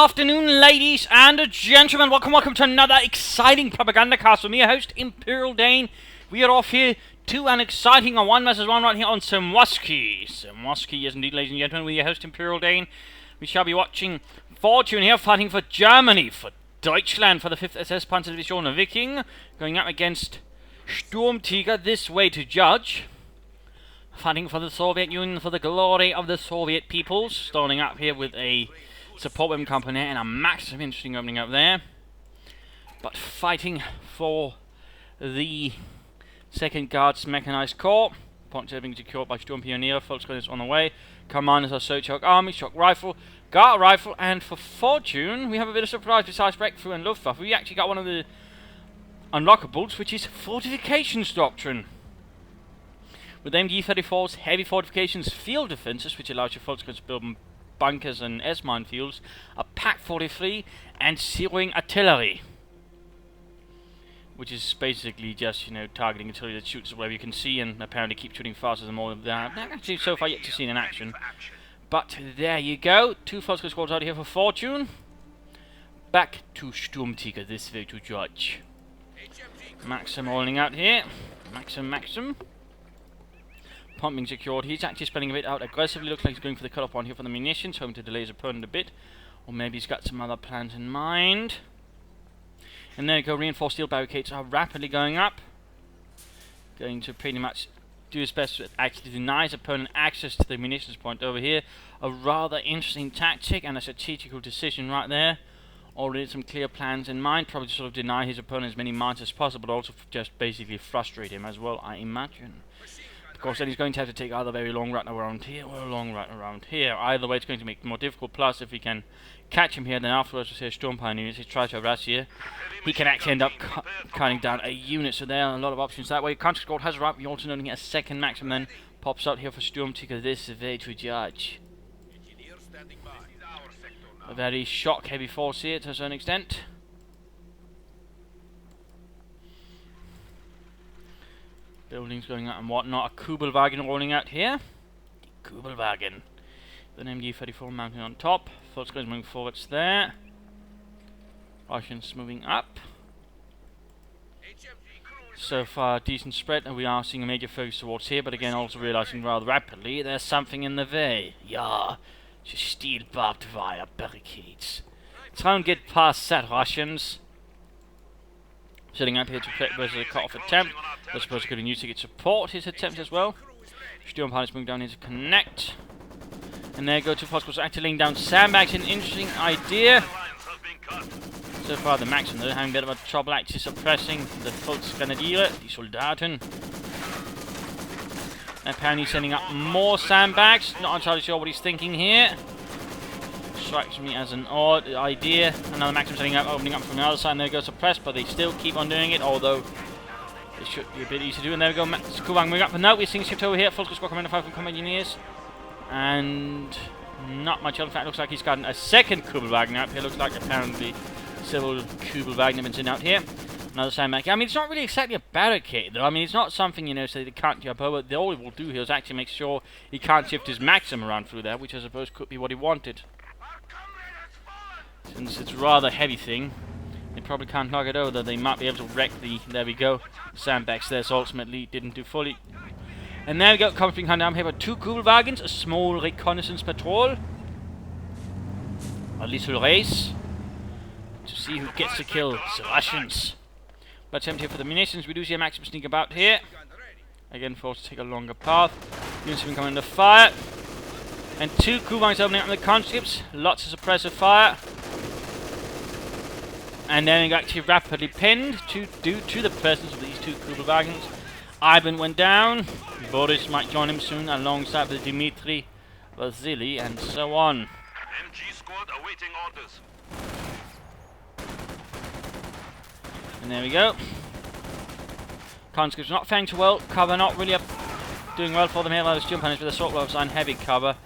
afternoon, ladies and gentlemen. Welcome to another exciting Propagandacast with me, your host, Imperial Dane. We are off here to an exciting 1 vs 1 right here on Thisway. Thisway, yes indeed, ladies and gentlemen, with your host, Imperial Dane. We shall be watching Fortune here fighting for Germany, for Deutschland, for the 5th SS Panzerdivision Viking, going up against Sturmtiger this way to judge. Fighting for the Soviet Union, for the glory of the Soviet peoples. Starting up here with a support weapon company and a massive interesting opening up there. But fighting for the 2nd Guards Mechanized Corps. Points are being secured by Sturmpioneer. Volksgrenadiers on the way. Commanders are Sochok Army, Shock Rifle, Guard Rifle, and for Fortune, we have a bit of surprise besides Breakthrough and Luftwaffe. We actually got one of the unlockables, which is Fortifications Doctrine. With MG-34's heavy fortifications field defenses, which allows your Volksgrenadiers to build bunkers and S-mine fields, a PaK-43, and zeroing artillery. Which is basically just, targeting artillery that shoots wherever you can see and apparently keeps shooting faster than more of that. Actually, so far yet to see in action. But there you go. 2 Volksgrenadier squads out here for Fortune. Back to Sturmtiger this way to judge. Maxim rolling out here. Maxim. Pumping secured. He's actually spelling a bit out aggressively. Looks like he's going for the cut-off one here for the munitions, hoping to delay his opponent a bit. Or maybe he's got some other plans in mind. And there you go. Reinforced steel barricades are rapidly going up. Going to pretty much do his best to actually deny his opponent access to the munitions point over here. A rather interesting tactic and a strategical decision right there. Already some clear plans in mind. Probably to sort of deny his opponent as many mines as possible, but also just basically frustrate him as well, I imagine. Of course, then he's going to have to take either a very long route around here or a long route around here. Either way, it's going to make it more difficult. Plus, if we can catch him here, then afterwards, we'll see a Sturmpioneer. If he tries to harass here, he can actually end up cutting down a unit. So there are a lot of options that way. Country squad has arrived. We also noting a 2nd Maxim then pops out here for Sturmtiger this way to judge. A very shock heavy force here to a certain extent. Buildings going out and whatnot. A Kubelwagen rolling out here. The Kubelwagen. With an MG-34 mounting on top. Volksgrenadiers moving forwards there. Russians moving up. So far, decent spread, and we are seeing a major focus towards here, but again, also realizing rather rapidly there's something in the way. Yeah, just steel barbed wire barricades. Try and get past that, Russians. Setting up here to play versus a cut-off attempt. I suppose he could have used to get support his attempt as well. Sturmpioneers moving down here to connect. And there go 2 Volksgrenadiers actually laying down sandbags. An interesting idea. So far the Maxim though having a bit of a trouble actually suppressing the Volksgrenadier, die Soldaten. Apparently sending up more sandbags. Not entirely sure what he's thinking here. Strikes me as an odd idea. Another Maxim setting up, opening up from the other side, and there goes suppressed, but they still keep on doing it, although it should be a bit easy to do. And there we go, Kubang moving up, but no, we're seeing shift over here. Volksgrenadier squad commander 5 from Combat Engineers. And not much else. In fact, it looks like he's gotten a 2nd Kubelwagen up here. Looks like apparently several Kubelwagen have been sent out here. Another sandbag. I mean, it's not really exactly a barricade, though. I mean, it's not something, so they can't jump over. All he will do here is actually make sure he can't shift his Maxim around through there, which I suppose could be what he wanted. Since it's a rather heavy thing, they probably can't knock it over, though they might be able to wreck the, there we go, sandbags there, so ultimately didn't do fully. And there we go, coming down here with 2 Kubelwagens, a small reconnaissance patrol, a little race, to see who gets to kill the Russians. Let's attempt here for the munitions. We do see a Maxim sneak about here. Again, forced to take a longer path. Units have been coming under fire. And 2 Kubelwagens opening up on the conscripts. Lots of suppressive fire. And then it actually rapidly pinned due to the presence of these 2 Kubelwagens. Ivan went down. Boris might join him soon alongside with Dmitry, Vasily, and so on. MG squad awaiting orders. And there we go. Conscripts not faring too well. Cover not really doing well for them here. Those Sturmpioneers with assault rifles and heavy cover.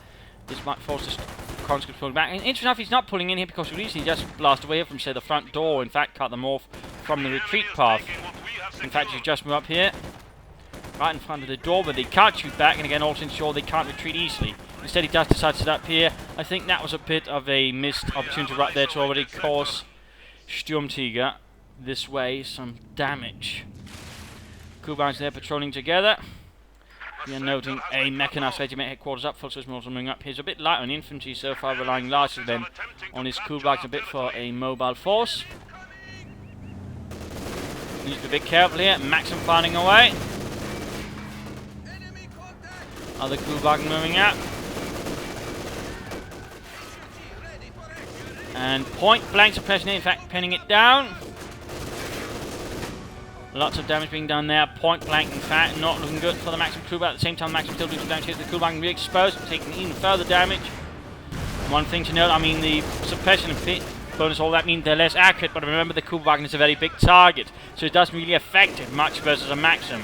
This might force the conscripts pulling back. And interesting enough, he's not pulling in here because we recently just blasted away from, say, the front door. In fact, cut them off from the retreat path. In fact, you just move up here, right in front of the door, but they can't shoot back, and again, also ensure they can't retreat easily. Instead, he does decide to sit up here. I think that was a bit of a missed opportunity right there to already cause Sturmtiger this way some damage. Kuban's there patrolling together. We are noting a mechanized regiment headquarters up. Volkswagen is also moving up. He's a bit light on infantry so far, relying largely then on his Kuban's a bit for a mobile force. Needs to be a bit careful here. Maxim firing away. Other Kuban moving up. And point blank suppression, in fact, pinning it down. Lots of damage being done there. Point blank, in fact, not looking good for the Maxim Kuban. At the same time, Maxim still doing some damage here. The Kuban can be exposed, taking even further damage. One thing to note, I mean, the suppression and pit bonus, all that means they're less accurate, but remember the Kuban is a very big target, so it doesn't really affect it much versus a Maxim.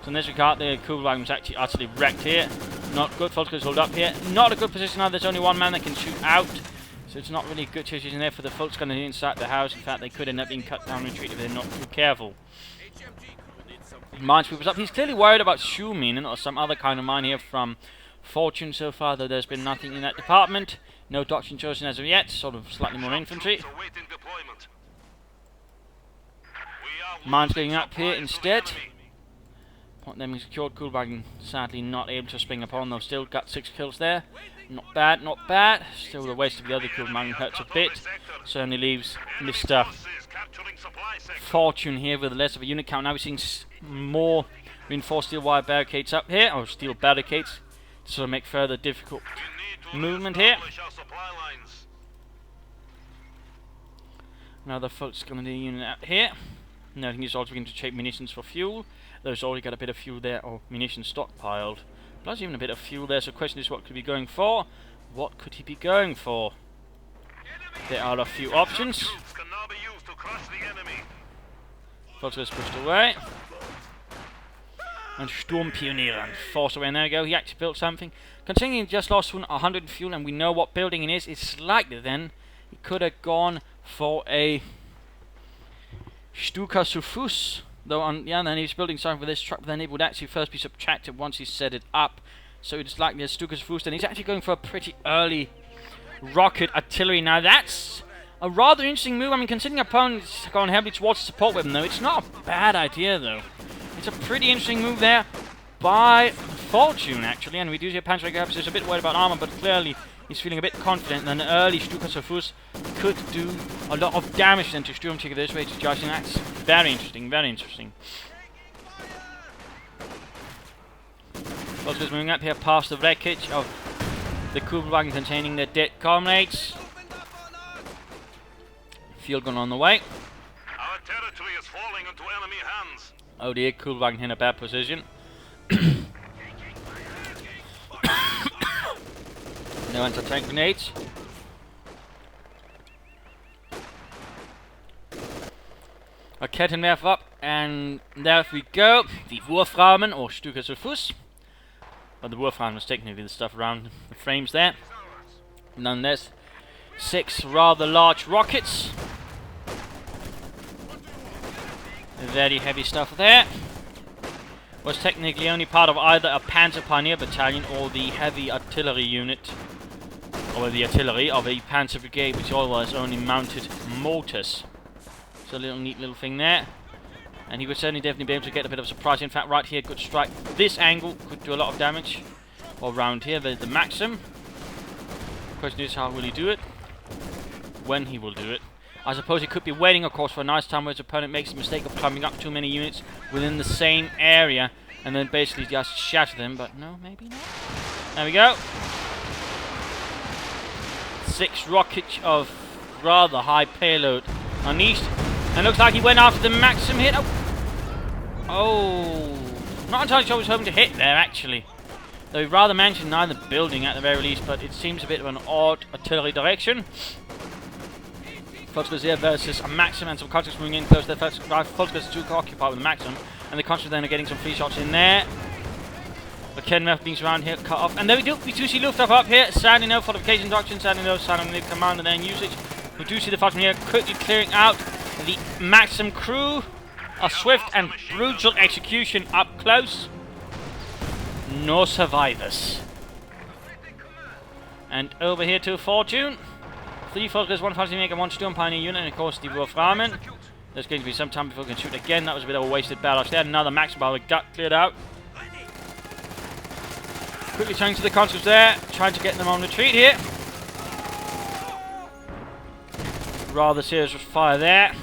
So in this regard, the Kuban was actually utterly wrecked here. Not good. Volkswagen hold up here. Not a good position either. There's only one man that can shoot out. So it's not really a good situation there for the Volkswagen inside the house. In fact, they could end up being cut down and retreat if they're not too careful. Minesweeper's up. He's clearly worried about Schumann or some other kind of mine here from Fortune so far, though there's been nothing in that department. No doctrine chosen as of yet. Sort of slightly more infantry. Mines going up here instead. Point them secured. Kuhlwagen sadly not able to spring upon them. Still got 6 kills there. Not bad, not bad. Still the waste of the other Kuhlwagen hurts a bit. Certainly leaves Mr. Fortune here with less of a unit count. Now we're seeing more reinforced steel wire barricades up here, or steel barricades, to sort of make further difficult movement here. Another Volkswagen unit out here. Noting he's also going to trade munitions for fuel. There's already got a bit of fuel there, or munitions stockpiled. Plus even a bit of fuel there, so the question is what could he be going for? What could he be going for? There are a few options. Volkswagen is pushed away. And Sturmpionieren forced away, and there we go, he actually built something. Considering he just lost 100 fuel and we know what building it is, it's likely then he could have gone for a Stuka zu Fuß. Though on the other hand, he's building something for this truck, but then it would actually first be subtracted once he set it up. So it's likely a Stuka zu Fuß, and he's actually going for a pretty early rocket artillery. Now that's a rather interesting move. I mean, considering opponents are going heavily towards the support weapon, though, it's not a bad idea, though. It's a pretty interesting move there by Fortune, actually, and we do see a Panzer Gap, so he's a bit worried about armor, but clearly he's feeling a bit confident that an early Stuka zu Fuß could do a lot of damage then to Sturmtiger this way to Josh, and that's very interesting, very interesting. Volkswagen's moving up here past the wreckage of the Kugelwagen containing their dead comrades. Fuel gun on the way. Our territory is falling into enemy hands. Oh dear, Kugelwagen in a bad position. No anti-tank grenades. A Kettenwerfer up, and there we go. The Wurfrahmen, or Stuka zu Fuß. But the Wurfrahmen was technically the stuff around the frames there. Nonetheless, 6 rather large rockets. Very heavy stuff there. Was technically only part of either a Panzer Pioneer battalion or the heavy artillery unit, or the artillery of a Panzer Brigade, which always only mounted mortars. So a little neat little thing there. And he would certainly definitely be able to get a bit of a surprise. In fact, right here, good strike. This angle could do a lot of damage. Or round here, the Maxim. The question is, how will he do it? When he will do it. I suppose he could be waiting, of course, for a nice time where his opponent makes the mistake of climbing up too many units within the same area, and then basically just shatter them, but no, maybe not. There we go. 6 rockets of rather high payload unleashed, and looks like he went after the Maxim hit. Oh, not entirely sure what he was hoping to hit there, actually. Though he rather mentioned neither building at the very least, but it seems a bit of an odd artillery direction. Volkswagen here versus a Maxim, and some contracts moving in close to their first. Volkswagen's too occupied with the Maxim, and the contracts then are getting some free shots in there. The Kenwerf being surrounded here, cut off, and there we do see Luftwaffe up here. Sadly no fortification doctrine, sadly no sign of the commander there in usage. We do see the Volkswagen here quickly clearing out the Maxim crew. A swift and brutal execution up close. No survivors. And over here to Fortune. 3 Focus, 1 Fantasy Maker, 1 Storm Pioneer unit, and of course the Wolf Ramen. There's going to be some time before we can shoot again. That was a bit of a wasted barrage there. Another Maxim barrel got cleared out. Quickly turning to the conscripts there, trying to get them on retreat here. Rather serious fire there.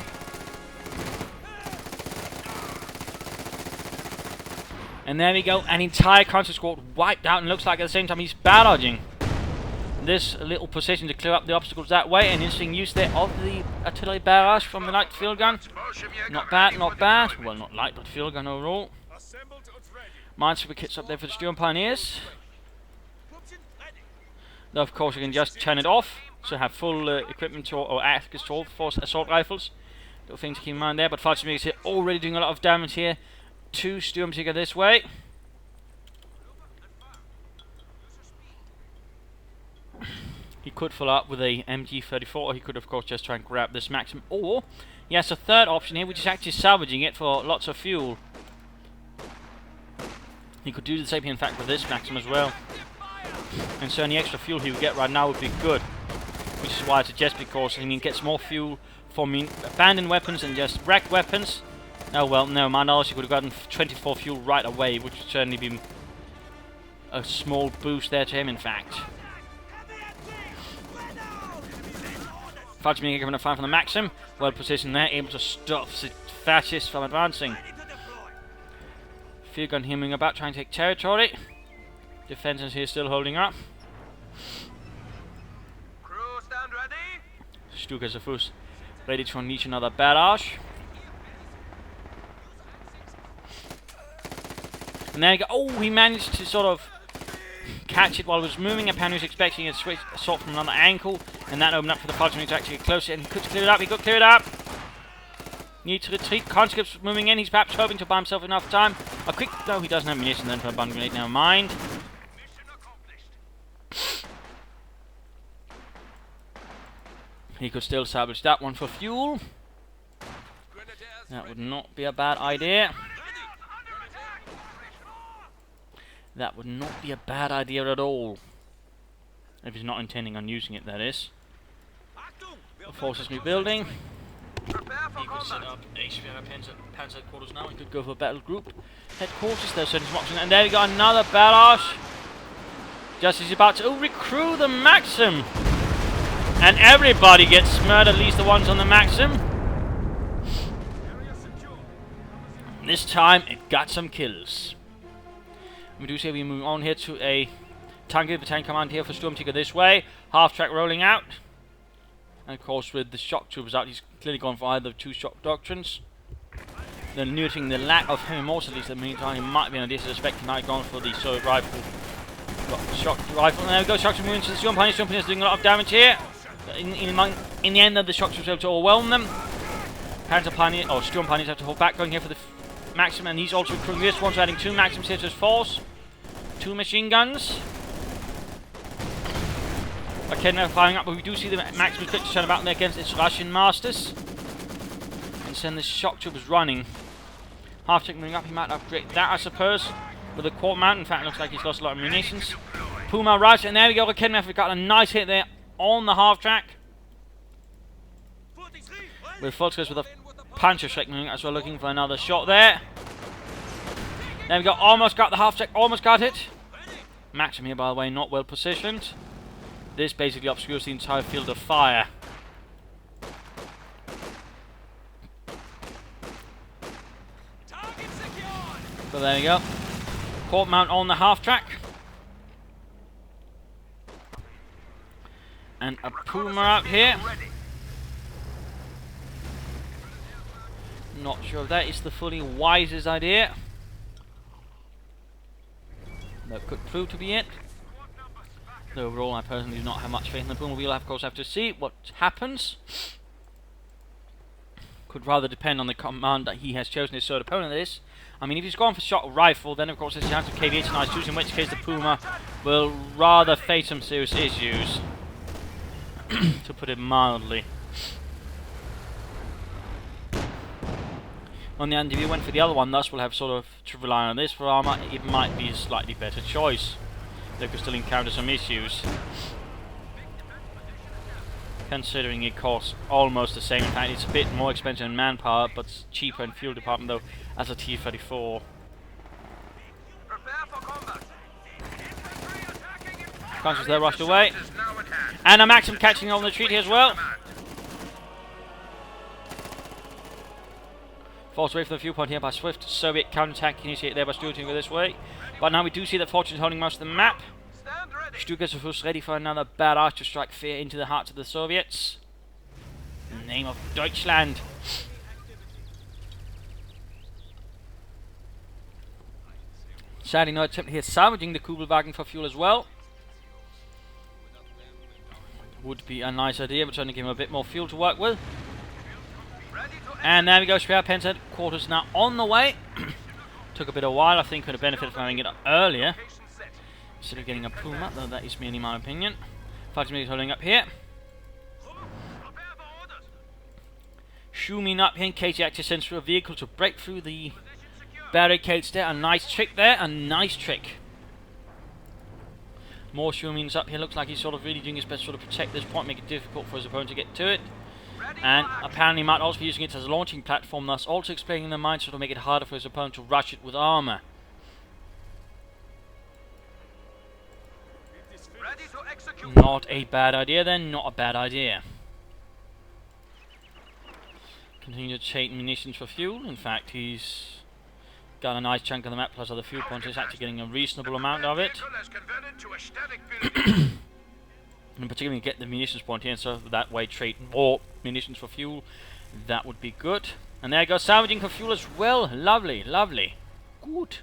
And there we go, an entire conscript squad wiped out, and looks like at the same time he's barraging this little position to clear up the obstacles that way. An interesting use there of the artillery barrage from the light field gun. Not bad, not bad. Well, not light, but field gun overall. Minesweeper kits up there for the Sturm Pioneers. Now, of course, you can just turn it off, so have full equipment or active assault for assault rifles. Little thing to keep in mind there, but Fantasy Makers here already doing a lot of damage here to Sturmtiger this way. He could follow up with a MG34, or he could of course just try and grab this Maxim, or he has a third option here, which is actually salvaging it for lots of fuel. He could do the same in fact with this Maxim as well. And so any extra fuel he would get right now would be good. Which is why I suggest, because he gets more fuel for abandoned weapons and just wrecked weapons. Oh well, no, man, else he could have gotten 24 fuel right away, which would certainly be a small boost there to him in fact. Fantasy giving a fire from the Maxim, well positioned there, able to stop the fascists from advancing. Field gun hemming about, trying to take territory. Defenses here still holding up. Crew, stand ready. Stukas of Fuss ready to unleash another barrage. And there you go. Oh, he managed to sort of catch it while it was moving. Apparently he was expecting a switch assault from another angle, and that opened up for the Fantasy to actually get closer, and he could clear it up. He could clear it up. Need to retreat. Conscripts moving in. He's perhaps hoping to buy himself enough time. A quick... No, he doesn't have munitions then for a bun grenade. Never mind. He could still salvage that one for fuel. That would not be a bad idea. That would not be a bad idea at all. If he's not intending on using it, that is. The forces rebuilding. He could set up HVR Panzer headquarters now. He could go for a battle group headquarters. There's certain options. And there we go, another barrage. Just as he's about to recruit the Maxim. And everybody gets smurred, at least the ones on the Maxim. This time it got some kills. We do see we move on here to a tank battalion command here for Sturmtiger this way. Half track rolling out. And of course with the shock troopers out, he's clearly gone for either 2 shock doctrines. Then noting the lack of him also, at least in the meantime, he might be an idea to suspect he might have gone for the Soviet rifle. Got shock rifle, and there we go, shock troopers moving to the Sturm Pioneers. Sturm Pioneers doing a lot of damage here. In the end, the shock troopers able to overwhelm them. Panzer Pioneer, or Sturm Pioneers have to hold back, going here for the Maxim, and he's also recruiting this one, so adding 2 Maxims here to his force. 2 machine guns. Okay, now firing up, but we do see the Maxims quick to turn about there against its Russian masters. And send the shock troopers running. Half tick moving up, he might upgrade that, I suppose, with a quad mount. In fact, it looks like he's lost a lot of munitions. Puma right, and there we go. Okay, we've got a nice hit there on the half track. With Volkswagen with a Panzer Shrek moving as well, looking for another shot there. There we go, almost got the half track, almost got it. Maxim here, by the way, not well positioned. This basically obscures the entire field of fire. So there we go. Port mount on the half track. And a Puma out here. Not sure if that is the fully wisest idea. That could prove to be it. Though overall, I personally do not have much faith in the Puma. We'll of course have to see what happens. Could rather depend on the command that he has chosen his third opponent is. I mean, if he's gone for shot rifle, then of course there's a chance of KV-8 and IS-2s, in which case the Puma will rather face some serious issues. To put it mildly. On the end, if you went for the other one, thus we'll have sort of to rely on this for armor. It might be a slightly better choice. They could still encounter some issues. considering it costs almost the same. In fact, it's a bit more expensive in manpower, but it's cheaper in fuel department though, as a T-34. Conscious there rushed away. And a Maxim catching on the retreat here as well. Forced away from the viewpoint here by swift Soviet counterattack initiated there by Stuart over this way. But now we do see that Fortune is holding most of the map. Stuttgart is ready for another badass to strike fear into the hearts of the Soviets. In the name of Deutschland. Sadly, no attempt here salvaging the Kubelwagen for fuel as well. Would be a nice idea, but trying to give him a bit more fuel to work with. And there we go, spare Pence headquarters now on the way. Took a bit of a while, I think could have benefited from having it up earlier. Instead of getting a Puma, though that is merely my opinion. Fighting is holding up here. Zooming up here in case he actually sends through a vehicle to break through the barricades there. A nice trick there, a nice trick. More Schumings up here. Looks like he's sort of really doing his best to sort of protect this point, make it difficult for his opponent to get to it. And apparently might also be using it as a launching platform, thus also explaining the mind sort of make it harder for his opponent to rush it with armor. Not a bad idea then, not a bad idea. Continue to trade munitions for fuel. In fact, he's got a nice chunk of the map plus other fuel points. He's actually getting a reasonable amount of it. And particularly get the munitions point here, so that way trade more munitions for fuel. That would be good. And there goes salvaging for fuel as well. Lovely, lovely. Good.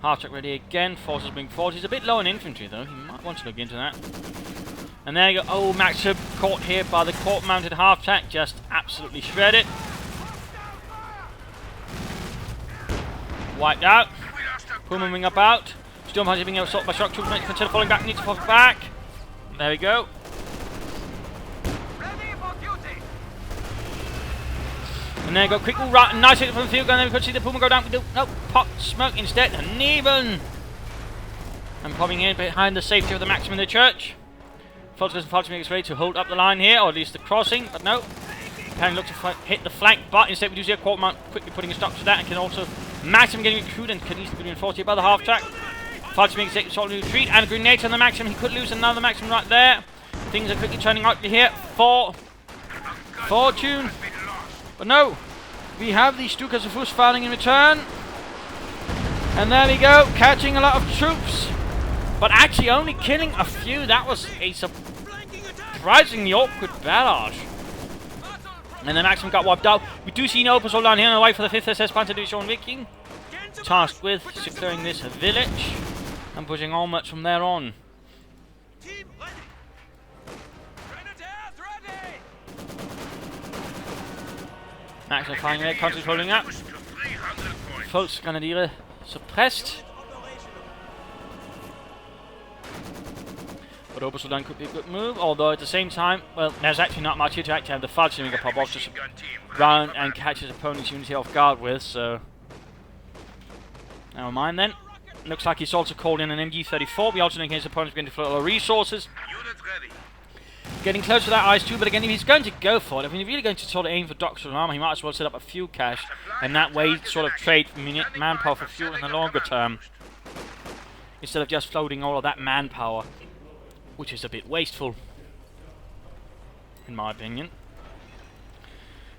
Half track ready again. Forces being forward. He's a bit low in infantry though. He might want to look into that. And there you go. Oh, Maxim caught here by the court mounted half track. Just absolutely shredded. Wiped out. Puma wing up out. Storm Hunter being assaulted by shock troops. Consider falling back. Needs to fall back. There we go. And there you go. Quick right. Nice hit from the field gun. Then we could see the Puma go down. No, pop smoke instead. And even. I'm popping in behind the safety of the Maxim in the church. Fulton makes ready to hold up the line here, or at least the crossing. But no. Can look to hit the flank, but instead we do see a quarter mount quickly putting a stop to that, and can also Maxim getting recruited and can easily be reinforced here by the half track. Fulton makes a solid retreat and a grenade on the Maxim. He could lose another Maxim right there. Things are quickly turning ugly here for Fortune. But no, we have the Stukas of Fuss firing in return. And there we go, catching a lot of troops. But actually only killing a few. That was a surprisingly awkward barrage. And the Maxim got wiped out. We do see no Opus down here on the way for the 5th SS Panzer Division Viking. Tasked with securing this village and pushing onwards from there on. Maxim firing there, country's holding up. Volksgrenadiere suppressed. But Obersoldan could be a good move, although at the same time, well, there's actually not much here to actually have the Fallschirmjäger pop off, just run and catch his opponent's unity off guard with, so never mind then. Looks like he's also called in an MG-34. We also know his opponent's going to float a lot of resources. Getting close to that ice too, but again, if he's going to go for it, if he's really going to sort of aim for doctoral armor, he might as well set up a fuel cache, and that way sort of trade manpower for fuel in the longer term, instead of just floating all of that manpower, which is a bit wasteful, in my opinion.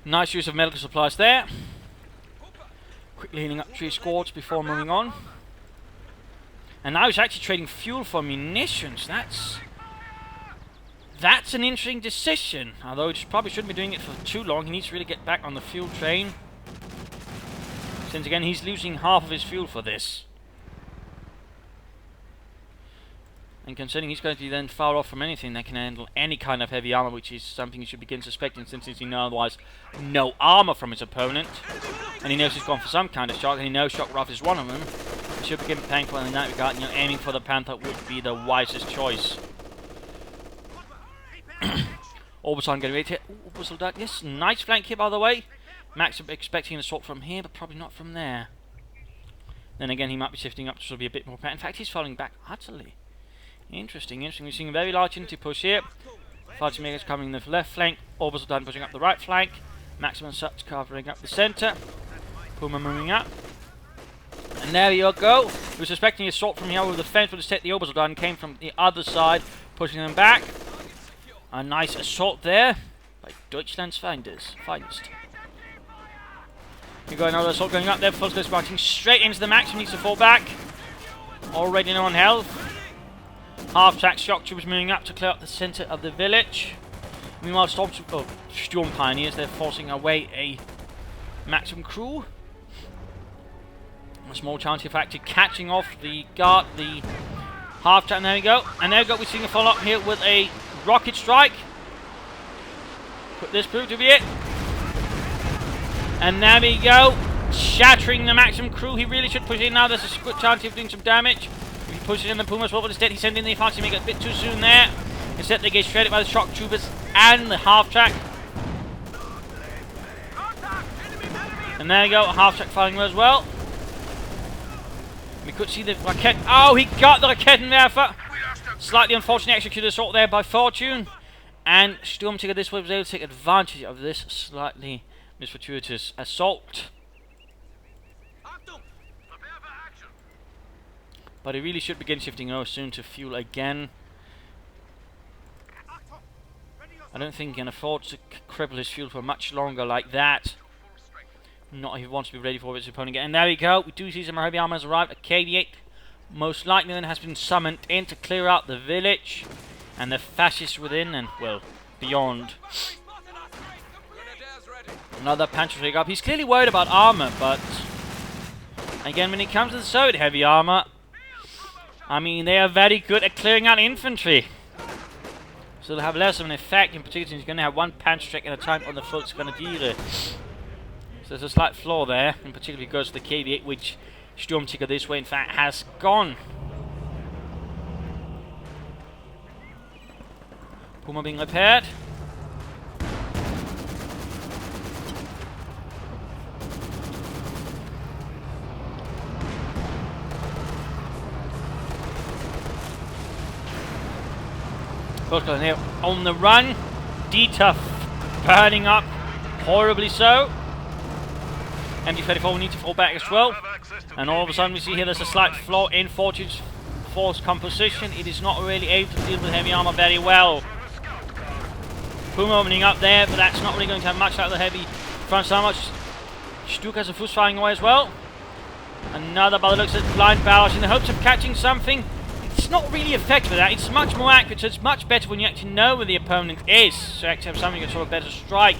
Nice use of medical supplies there. Quickly healing up 3 squads before moving on. And now he's actually trading fuel for munitions. That's an interesting decision. Although he probably shouldn't be doing it for too long. He needs to really get back on the fuel train. Since again, he's losing half of his fuel for this. And considering he's going to be then far off from anything that can handle any kind of heavy armor, which is something he should begin suspecting since he's seen otherwise no armor from his opponent. And he knows he's gone for some kind of shock, and he knows shock rifle is one of them. He should begin paying for it in that regard. You know, aiming for the Panther would be the wisest choice. Orbison getting ready to hit. Whistle duck. Yes, nice flank here by the way. Max expecting an assault from here, but probably not from there. Then again, he might be shifting up to sort of be a bit more. In fact, he's falling back utterly. Interesting. We're seeing a very large infantry push here. Fightmakers covering the left flank. Orbital done pushing up the right flank. Maximum Such covering up the centre. Puma moving up. And there you go. He was suspecting assault from here over the fence, but instead the Orbital gun came from the other side, pushing them back. A nice assault there by Deutschland's finest. We got another assault going up there. Volksgruppe marching straight into the Maxim, needs to fall back. Already low on health. Half-track shock troopers moving up to clear up the centre of the village. Meanwhile, Storm Pioneers, they're forcing away a Maxim crew. A small chance of actually catching off the guard, the half-track, and there we go. And there we go, we're seeing a follow-up here with a rocket strike. Could this prove to be it? And there we go, shattering the Maxim crew. He really should push in now, there's a good chance of doing some damage. He pushes in the Pumas, but instead he sends in the Infantry, make it a bit too soon there. Instead they get shredded by the shock troopers and the half-track. And there you go, half-track firing as well. We could see the Raket. Oh, he got the Raketenwerfer. Slightly unfortunately executed assault there by Fortune. And Sturmtiger this way was able to take advantage of this slightly misfortuitous assault. But he really should begin shifting over soon to fuel again. I don't think he can afford to cripple his fuel for much longer like that. Not if he wants to be ready for his opponent again. And there we go. We do see some heavy armor has arrived. A KV-8 most likely then has been summoned in to clear out the village. And the fascists within and, well, beyond. Another Panzer up. He's clearly worried about armor, but again, when it comes to the Soviet heavy armor, I mean, they are very good at clearing out infantry. So they'll have less of an effect. In particular, he's going to have one Panzerstreck at a time on the Volksgrenadiere. So there's a slight flaw there, in particular goes to the KV-8, which Sturmtiger this way, in fact, has gone. Puma being repaired. Here on the run. D-Tough burning up, horribly so. MD-34 will need to fall back as well. And all of a sudden we see here there's a slight flaw in Fortune's force composition. It is not really able to deal with heavy armor very well. Puma opening up there, but that's not really going to have much out of the heavy front so much. Stuck has a Fuß firing away as well. Another, by the looks of blind barrage in the hopes of catching something. It's not really effective with that. It's much more accurate, so it's much better when you actually know where the opponent is. So actually have something that's sort of better strike.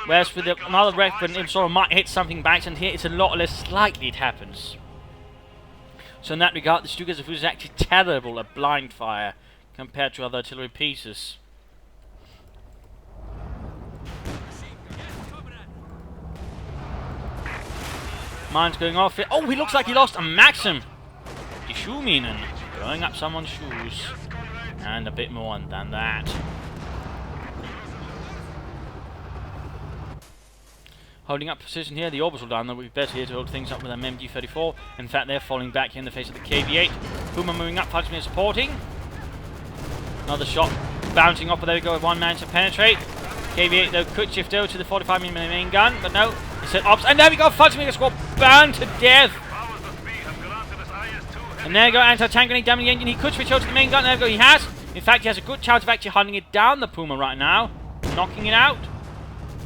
Whereas with another weapon, it sort of might hit something back, and here it's a lot less likely it happens. So in that regard, the Stukas is actually terrible at blind fire compared to other artillery pieces. Mine's going off here. Oh, he looks like he lost a Maxim. Die Schuhminen. Blowing up someone's shoes. And a bit more than that. Holding up position here, the orbital down, though we'd be better here to hold things up with an MG-34. In fact, they're falling back here in the face of the KV-8. Puma moving up, Fighters supporting. Another shot bouncing off, but there we go, one man to penetrate. KV-8 though could shift over to the 45mm main gun, but no, he set ops, and there we go, Fighters squad burned to death. And there we go, anti-tank grenade damaging the engine. He could switch over to the main gun, there we go, he has. In fact, he has a good chance of actually hunting it down, the Puma, right now. Knocking it out.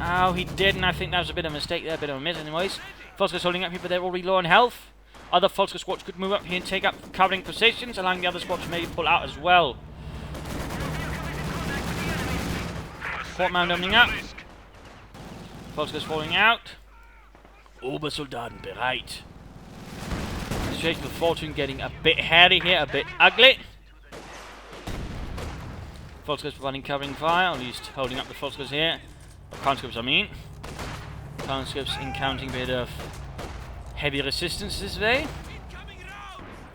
Oh, he didn't. I think that was a bit of a mistake there, a bit of a miss anyways. Volksgruppe holding up here, but they're already low on health. Other Volksgruppe squads could move up here and take up covering positions, allowing the other squads to maybe pull out as well. Port mound opening up. Volksgruppe falling out. Obersoldaten bereit. Situation with Fortune getting a bit hairy here, a bit ugly. Volksgruppe providing covering fire, or at least holding up the Volksgruppe here. Conscripts, I mean. Conscripts encountering a bit of heavy resistance this way.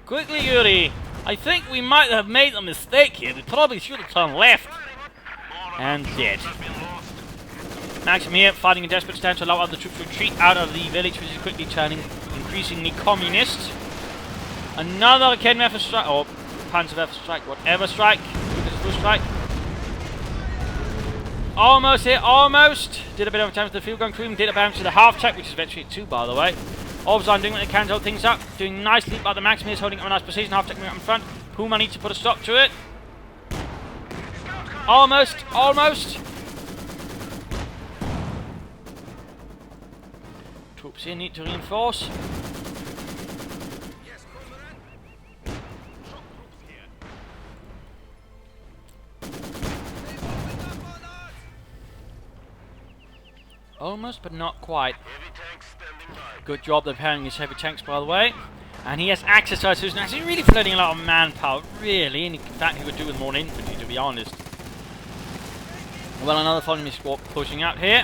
Quickly, Yuri! I think we might have made a mistake here. We probably should have turned left. And dead. Maxim here fighting a desperate stand to allow other troops to retreat out of the village, which is quickly turning increasingly communist. Another Raketenwerfer strike. Oh, Panzerwerfer strike, whatever strike. Full strike. Almost hit, almost. Did a bit of damage to the field gun crew. Did a bounce to the half check, which is eventually 2, by the way. Obzon doing what they can to hold things up. Doing nicely by the Maxim is holding up a nice precision. Half check moving up in front. Puma needs to put a stop to it. Almost, almost. Troops here need to reinforce. Almost, but not quite. Good job repairing his heavy tanks, by the way. And he has access to us. He's actually really floating a lot of manpower, really. And in fact, he would do with more infantry, to be honest. Well, another following squad pushing out here.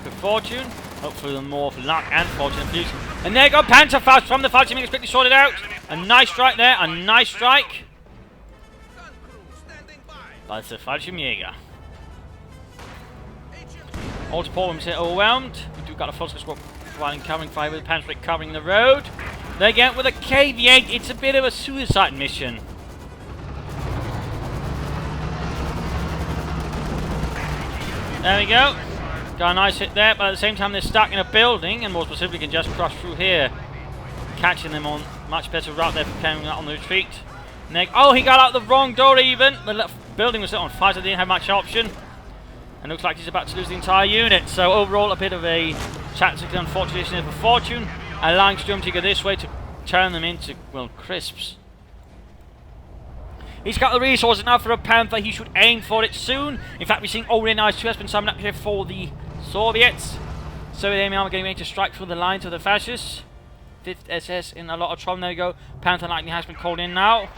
Good fortune. Hopefully, more luck and fortune, please. And there you go, Panzerfaust from the Fallschirmjäger quickly sorted out. A nice strike there, a nice strike. By the Fallschirmjäger. All Poland is overwhelmed. We do got a Fallschirmjäger squad providing covering fire with the Panzerfaust covering the road. They get with a KV-8. It's a bit of a suicide mission. There we go. Got a nice hit there, but at the same time they're stuck in a building, and more specifically can just crush through here. Catching them on much better route there for carrying out on the retreat. Oh, he got out the wrong door even. The building was set on fire, so they didn't have much option. And looks like he's about to lose the entire unit. So overall, a bit of a tactically unfortunate issue for fortune, allowing Storm to go this way to turn them into, well, crisps. He's got the resources now for a Panther. He should aim for it soon. In fact, we're seeing already nice 2 has been summoned up here for the Soviets. So they are getting ready to strike through the lines of the fascists. 5th SS in a lot of trouble. There you go. Panther Lightning has been called in now.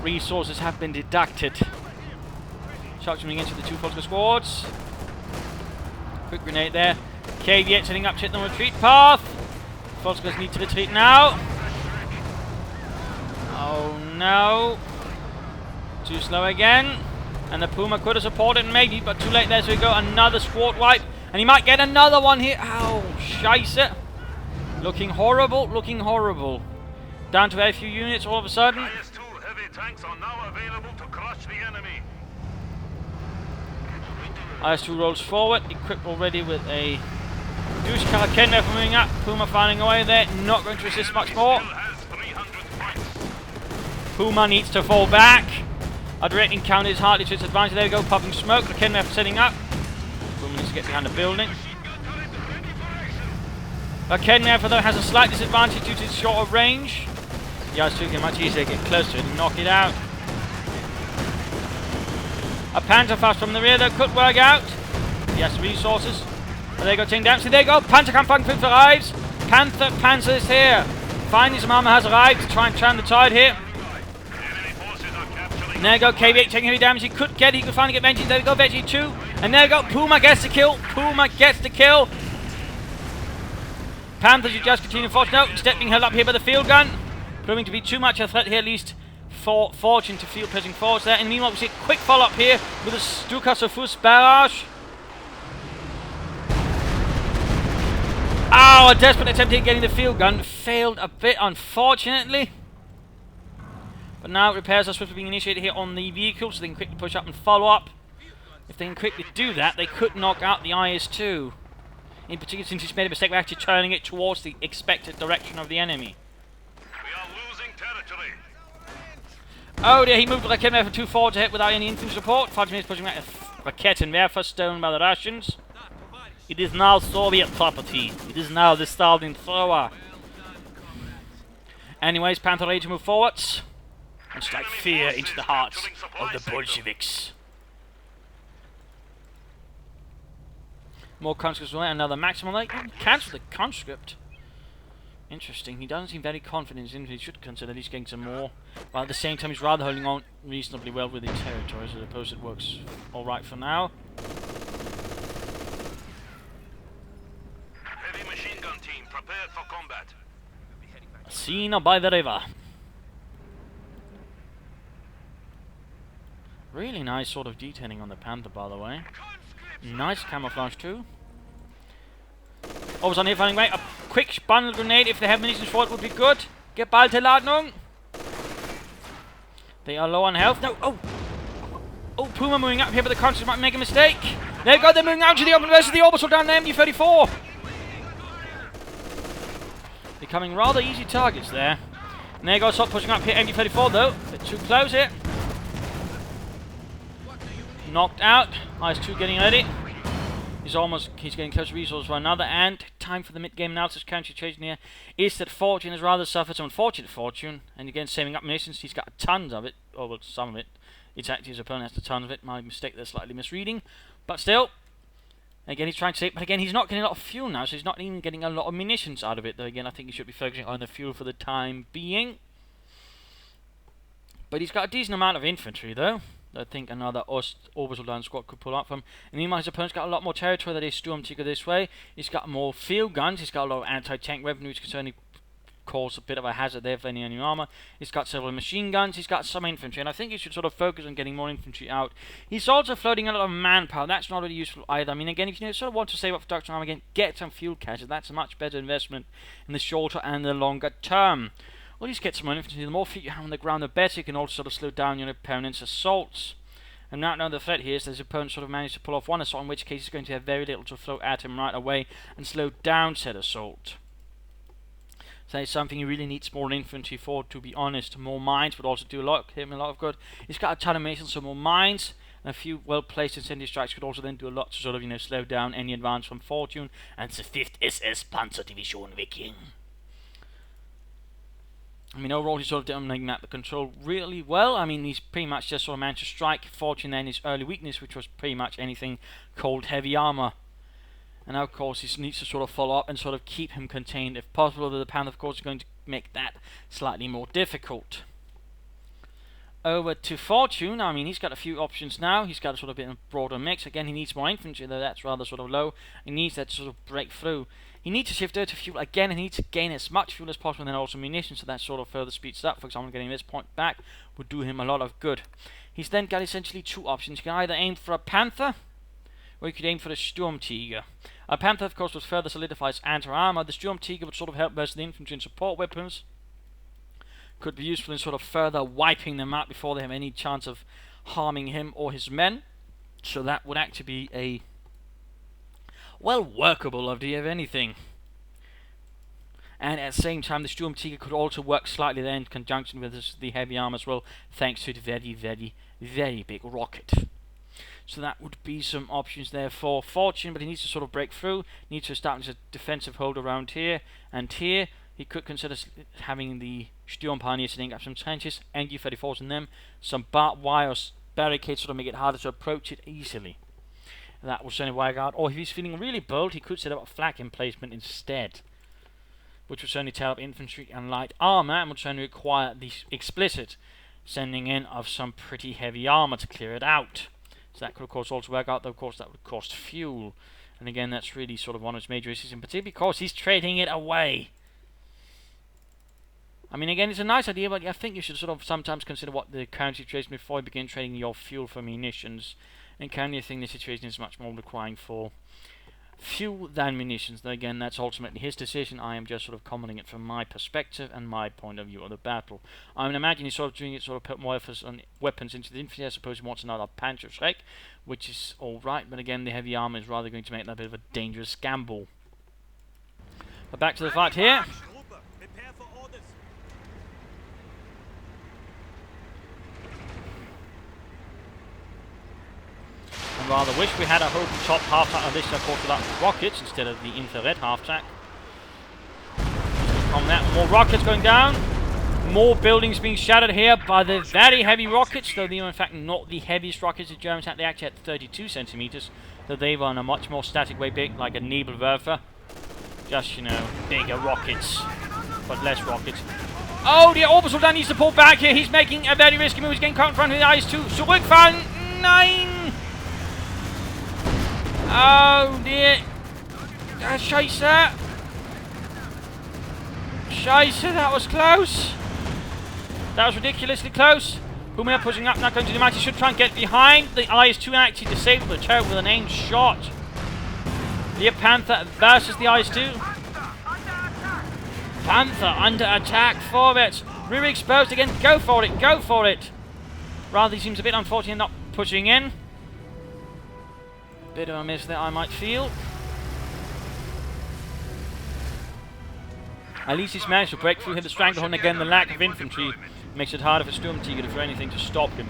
Resources have been deducted. Shots moving into the 2 Volker squads. Quick grenade there. KV-8 setting up to hit the retreat path. Volkers need to retreat now. Oh no. Too slow again. And the Puma could have supported maybe, but too late there. So we go another squad wipe. And he might get another one here. Ow, scheisse. Looking horrible, looking horrible. Down to a few units all of a sudden. IS-2 heavy tanks are now available to crush the enemy. IS-2 rolls forward, equipped already with a douche Karakenmer moving up. Puma firing away there, not going to resist much more. Puma needs to fall back. Our direct encounter is hardly to its advantage. There we go, popping smoke. Karakenmer setting up. Puma needs to get behind the building. Karakenmer, though, has a slight disadvantage due to its shorter range. The IS-2 can much easier get close to it and knock it out. A Panzerfaust from the rear though could work out. He has resources. But there you go, taking down. So there you go, Panzerkampfwagen 5 arrives. Panzer is here. Finally some armor has arrived to try and turn the tide here. And there you go, KV-8 taking heavy damage. He could finally get Veggie. There we go, Veggie 2. And there we go, Puma gets the kill. Puma gets the kill. Panthers, you just continue to force. No, instead being held up here by the field gun. Proving to be too much a threat here, at least for fortune to field pressing forwards there. And meanwhile, we see a quick follow up here with a Stukas of Fuss barrage. Oh, a desperate attempt at getting the field gun. Failed a bit, unfortunately. But now repairs are supposed to be initiated here on the vehicle, so they can quickly push up and follow up. If they can quickly do that, they could knock out the IS-2. In particular, since he's made a mistake by actually turning it towards the expected direction of the enemy. We are losing territory. Oh dear, he moved Raketenwerfer from 2 forward to hit without any infantry support. 5 minutes pushing back a Raketenwerfer stolen by the Russians. It is now Soviet property. It is now the Stalin thrower. Anyways, Panther ready to move forwards and strike fear into the hearts of the Bolsheviks. More conscripts, another maximum. Like, cancel the conscript. Interesting. He doesn't seem very confident in his. He should consider at least getting some more. While at the same time, he's rather holding on reasonably well with the territory. So I suppose it works all right for now. Heavy machine gun team prepared for combat. Seen by the river. Really nice sort of detailing on the Panther, by the way. Nice camouflage too. Always on here finding way. A quick bundle grenade if they have munitions for it would be good. Geballte Ladung. They are low on health. No, oh! Oh, Puma moving up here, but the Constants might make a mistake. There you go, they're moving out to the open versus the orbital down there, MD-34. Becoming rather easy targets there. And there you go, stop pushing up here, MD-34 though. A bit too close here. Knocked out. IS-2 getting ready. He's getting close to resource for another, and time for the mid-game analysis. Current situation here is that Fortune has rather suffered some unfortunate fortune, and again saving up munitions. He's got tons of it, or well, some of it. It's actually his opponent has a ton of it. My mistake there, slightly misreading, but still. Again, he's trying to save, but again, he's not getting a lot of fuel now, so he's not even getting a lot of munitions out of it. Though again, I think he should be focusing on the fuel for the time being. But he's got a decent amount of infantry, though. I think another orbital down squad could pull up from. And meanwhile, his opponent's got a lot more territory that is Sturmtiger this way. He's got more field guns. He's got a lot of anti-tank weaponry, which can certainly cause a bit of a hazard there for any enemy armor. He's got several machine guns. He's got some infantry, and I think he should sort of focus on getting more infantry out. He's also floating a lot of manpower. That's not really useful either. I mean, again, if you sort of want to save up for production armor, again, get some fuel caches. That's a much better investment in the shorter and the longer term. Well, just get some more infantry. The more feet you have on the ground, the better. You can also sort of slow down your opponent's assaults. And now the threat here is that his opponent sort of managed to pull off one assault, in which case he's going to have very little to throw at him right away and slow down said assault. So that's something he really needs more infantry for, to be honest. More mines would also do him a lot of good. He's got a ton of masons, so more mines and a few well-placed incendiary strikes could also then do a lot to sort of, slow down any advance from Fortune and the 5th SS Panzerdivision Viking. I mean, overall, he's sort of dominating the control really well. I mean, he's pretty much just sort of managed to strike Fortune then his early weakness, which was pretty much anything called heavy armor. And now, of course, he needs to sort of follow up and sort of keep him contained if possible. Although the Panther, of course, is going to make that slightly more difficult. Over to Fortune. I mean, he's got a few options now. He's got a sort of bit of a broader mix. Again, he needs more infantry, though that's rather sort of low. He needs that to sort of break through. He needs to shift over to fuel again, and he needs to gain as much fuel as possible, and then also munitions, so that sort of further speeds up. For example, getting this point back would do him a lot of good. He's then got essentially two options. He can either aim for a Panther, or he could aim for the Sturmtiger. A Panther, of course, would further solidify his anti-armor. The Sturmtiger would sort of help versus the infantry and support weapons. Could be useful in sort of further wiping them out before they have any chance of harming him or his men. So that would actually be a well workable idea of anything. And at the same time, the Sturmtiger could also work slightly there in conjunction with the heavy armor as well, thanks to the very, very, very big rocket. So that would be some options there for Fortune, but he needs to sort of break through, needs to establish a defensive hold around here and here. He could consider having the Sturm Pioneer setting up some trenches, NG-34s in them, some barbed wire barricades sort of make it harder to approach it easily. That will certainly work out. Or if he's feeling really bold, he could set up a flak emplacement instead, which would certainly tear up infantry and light armor, and would certainly require the explicit sending in of some pretty heavy armor to clear it out. So that could, of course, also work out, though, of course, that would cost fuel. And again, that's really sort of one of his major issues, in particular because he's trading it away. I mean, again, it's a nice idea, but I think you should sort of sometimes consider what the current situation before you begin trading your fuel for munitions. And currently, I think the situation is much more requiring for fuel than munitions. Though again, that's ultimately his decision. I am just sort of commenting it from my perspective and my point of view of the battle. I mean, imagine he's sort of doing it, sort of put more efforts on weapons into the infantry. I suppose he wants another Panzerschreck, which is alright, but again, the heavy armor is rather going to make that a bit of a dangerous gamble. But back to the fight here. I rather wish we had a whole top half-track of this, of course, without rockets instead of the infrared half-track. On that, more rockets going down. More buildings being shattered here by the very heavy rockets, though they are in fact not the heaviest rockets the Germans had. They actually had 32 centimeters, though they were in a much more static way, big, like a Nebelwerfer. Just, bigger rockets, but less rockets. Oh, the orbital down needs to pull back here. He's making a very risky move. He's getting caught in front of the IS-2. Zurückfahren! Nein! Oh dear. Scheiße. Scheiße, that was close. That was ridiculously close. Puma pushing up, not going to do much. He should try and get behind. The IS-2 and actually disable the turret with an aimed shot. The Panther versus the IS-2. Panther under attack for it. Rear exposed again. Go for it. Go for it. Rather, he seems a bit unfortunate not pushing in. Bit of a miss there, I might feel. At least he's managed to break through here the stranglehold, and again the lack of infantry makes it harder for Sturmtiger to do anything to stop him.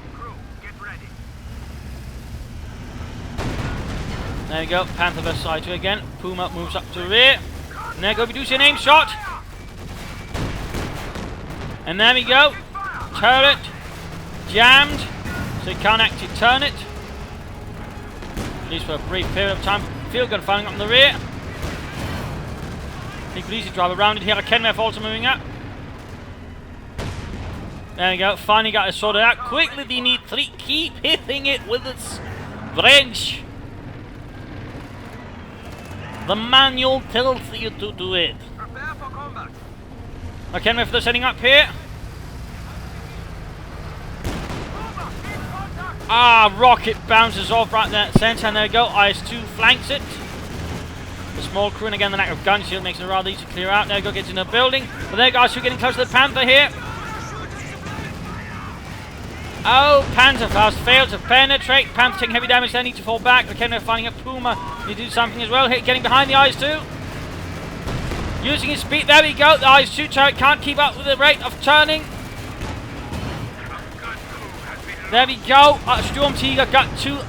There we go, Panther versus I2 again. Puma moves up to the rear. And there we go, we do see an aim shot. And there we go. Turret jammed. So he can't actually turn it. At least for a brief period of time. Field gun firing up in the rear. He could easily drive around it here. Kenmef also moving up. There we go. Finally got it sorted out. Quickly, they need 3. Keep hitting it with its wrench. The manual tells you to do it. Prepare for combat. Okay, if they're setting up here. Ah, rocket bounces off right there at the centre, and there we go. IS-2 flanks it. The small crew, and again the lack of gun shield makes it rather easy to clear out. There we go, gets in the building. But there guys, we're getting close to the Panther here. Oh, Panther fast failed to penetrate. Panther taking heavy damage there, need to fall back. Okay, they're finding a Puma. Need to do something as well. Getting behind the IS-2. Using his speed. There we go. The IS-2 turret can't keep up with the rate of turning. There we go. Sturmtiger got too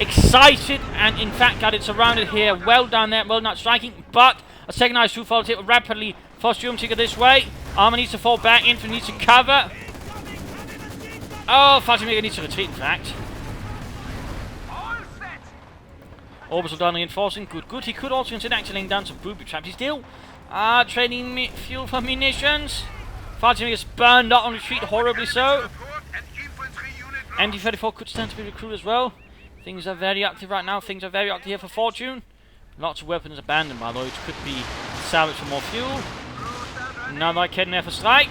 excited and in fact got it surrounded here. Well done there. Well not striking. But a second IS-2 follows it rapidly for Sturmtiger this way. Armor needs to fall back. Infantry needs to cover. Oh, Fajimega needs to retreat in fact. Orbital done reinforcing. Good, good. He could also consider actually laying down some booby traps. He's still trading fuel for munitions. Fajimega's burned, not on retreat, horribly so. MD-34 could stand to be recruited as well. Things are very active right now. Things are very active here for Fortune. Lots of weapons abandoned, by the way, which could be salvaged for more fuel. Another kid there for strike.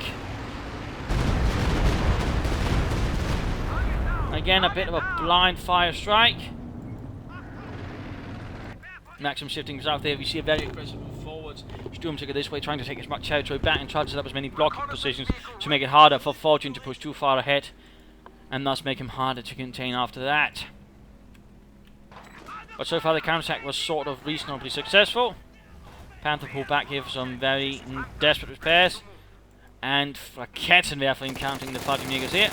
Again, a bit of a blind fire strike. Maximum shifting south there. We see a very aggressive move forwards. Sturmtiger this way, trying to take as much territory back and try to set up as many blocking positions to make it harder for Fortune to push too far ahead, and thus make him harder to contain after that. But so far the counterattack was sort of reasonably successful. Panther pulled back here for some very desperate repairs, and for Ketten there for encountering the Fajimegas here.